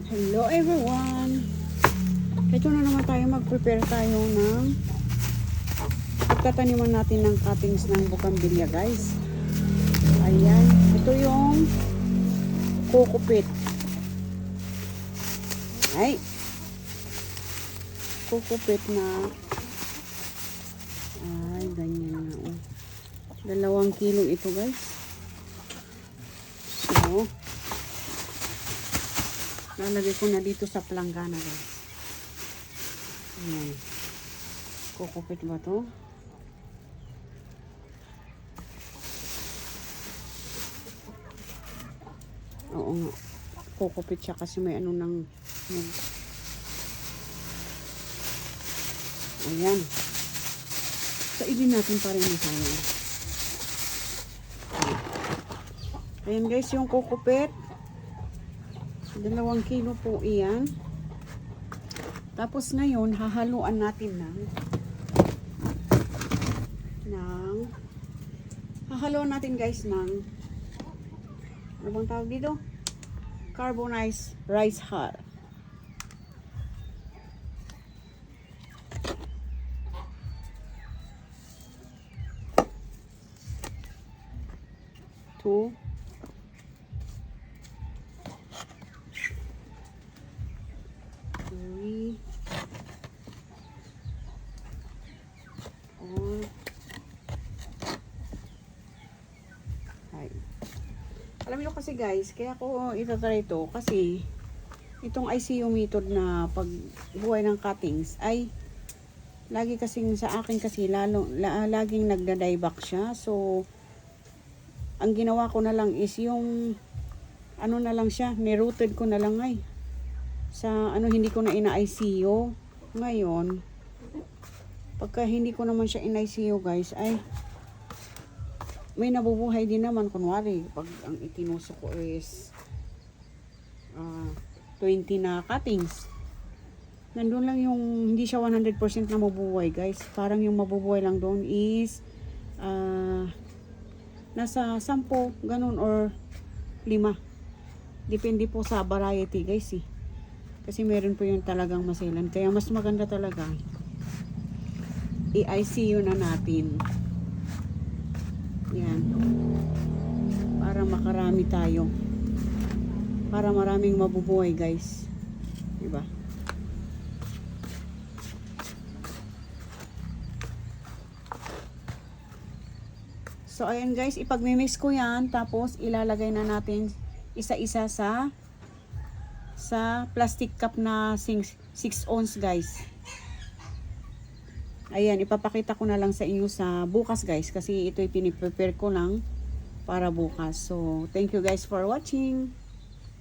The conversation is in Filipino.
Hello everyone! Ito na naman tayo, mag-prepare tayo ng pagtataniman natin ng cuttings ng bougainvillea, guys. Ayan, ito yung kukupit. Ay! Kukupit na ay, ganyan na. 2 kilo ito, guys. So, lalagay ko na dito sa planggana, guys. Ayan. Kukupit ba to? Oo nga. Kukupit siya kasi may ano ng... Ayan. Saidin natin pa rin na tayo. Ayan, guys, yung kukupit. 2 kilo po iyan. Tapos ngayon, hahaluan natin hahaluan natin, guys, ng ano bang tawag dito? Carbonized rice hull. Two. Alam niyo kasi, guys, kaya ko itatry ito kasi itong ICU method na pagbuhay ng cuttings ay lagi kasing sa akin kasi laging nagda-dieback siya. So ang ginawa ko na lang is yung ano na lang siya, ni-rooted ko na lang ay sa ano, hindi ko na ina-ICU. Ngayon pagka hindi ko naman siya in-ICU, guys, ay may nabubuhay din naman. Kunwari, pag ang itinusok ko is 20 na cuttings, nandun lang yung hindi siya 100% na mabubuhay, guys. Parang yung mabubuhay lang doon is nasa 10, ganun, or 5. Depende po sa variety, guys, eh. Kasi meron po yung talagang maselan. Kaya mas maganda talaga i-ICU na natin. Yan. Para makarami tayo. Para maraming mabubuhay, guys. Diba? So, ayan, guys. Ipag-mix ko yan. Tapos, ilalagay na natin isa-isa sa plastic cup na 6 ounce, guys. Ayan, ipapakita ko na lang sa inyo sa bukas, guys, kasi ito'y piniprepare ko lang para bukas. So, thank you, guys, for watching.